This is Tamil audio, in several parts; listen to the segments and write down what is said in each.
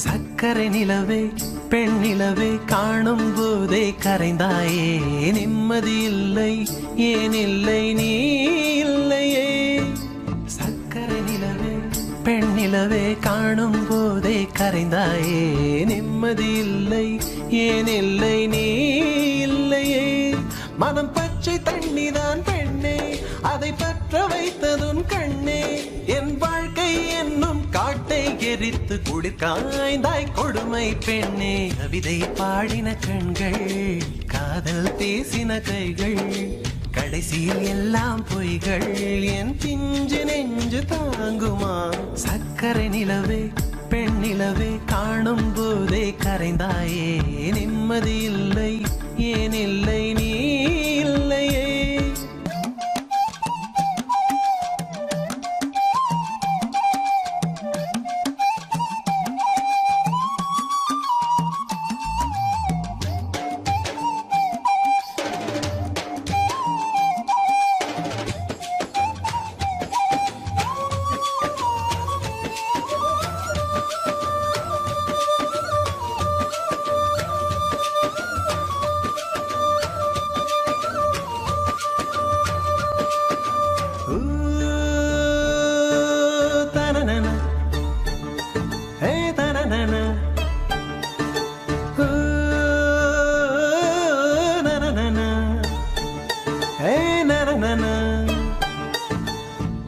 சக்கரை நிலவே பெண் நிலவே காணும் போதே கரைந்தாயே நிம்மதி இல்லை ஏன் இல்லை நீ இல்லையே சக்கரை நிலவே பெண் நிலவே காணும் போதே கரைந்தாயே நிம்மதி இல்லை ஏன் இல்லை நீ இல்லையே மனம் பச்சை தண்ணிதான் பெண்ணே அதை பற்ற வைத்ததும் கண்ணே என் வாழ்க்கை என்னும் காட்டை எரித்து குளிர்காய்ந்தாய் கொடுமை பெண்ணே கவிதை பாடின கண்கள் காதல் பேசின கைகள் கடைசியில் எல்லாம் பொய்கள் என் பிஞ்சு நெஞ்சு தாங்குமா சக்கரை நிலவே பெண் நிலவே காணும் போதே கரைந்தாயே நிம்மதி இல்லை ஏன் இல்லை நீ இல்லையே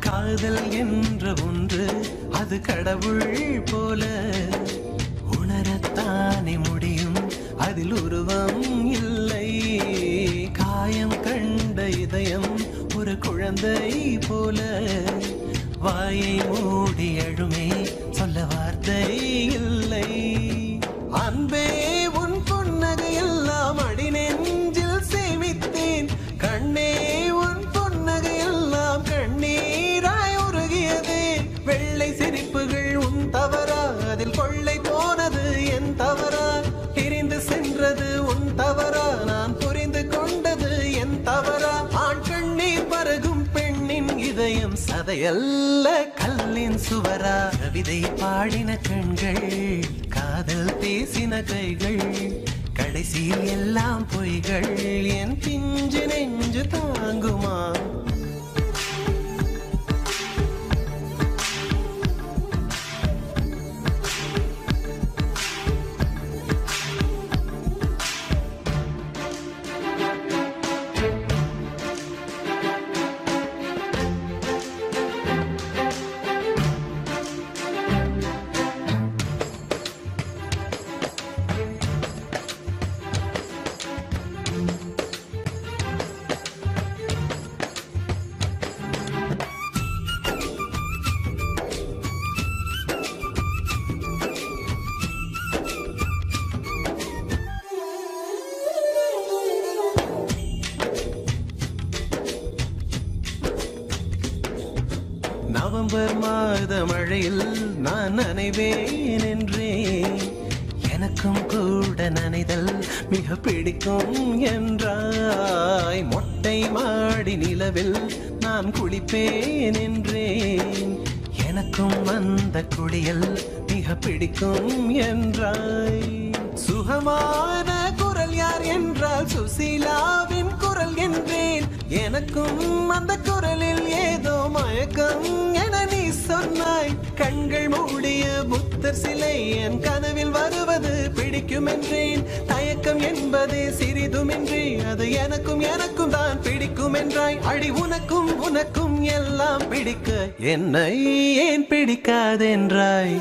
காதல் என்ற ஒன்று அது கடவுள் போல உணரத்தானே முடியும் அதில் உருவம் இல்லை காயம் கண்ட இதயம் ஒரு குழந்தை போல வாயை மூடி அழுமே சொல்ல வார்த்தை இல்லை அன்பே உன் புன்னகை எல்லாம் அடி நெஞ்சில் சேமித்தேன் கண்ணே உன் புன்னகை எல்லாம் கண்ணீராய் உருகியதே வெள்ளை சிரிப்புகள் உன் தவறா அதில் கொள்ளை போனது என் தவறா பிரிந்து சென்றது உன் தவறா நான் புரிந்து கொண்டது என் தவறா ஆண் கண்ணீர் பருகும் பெண்ணின் இதயம் சதையல்ல கல்லின் சுவரா கவிதை பாடின கண்கள் காதல் பேசின கைகள் கடைசியில் எல்லாம் பொய்கள் என் பிஞ்சு நெஞ்சு தாங்குமா நவம்பர் மாத மழையில் நான் நனைவேன் என்றேன் எனக்கும் கூட நனைதல் மிக பிடிக்கும் என்றாய் மொட்டை மாடி நிலவில் நான் குளிப்பேன் என்றேன் எனக்கும் அந்த குளியல் மிக பிடிக்கும் என்றாய் சுகமான குரல் யார் என்றால் சுசீலாவின் குரல் என்றேன் எனக்கும் அந்த குரலில் ஏதோ மயக்கம் என நீ சொன்னாய் கண்கள் மூடிய புத்தர் சிலை என் கனவில் வருவது பிடிக்கும் என்றேன் தயக்கம் என்பதே சிறிதுமின்றி அது எனக்கும் எனக்கும் தான் பிடிக்கும் என்றாய் அடி உனக்கும் உனக்கும் எல்லாம் பிடிக்க என்னை ஏன் பிடிக்காதென்றாய்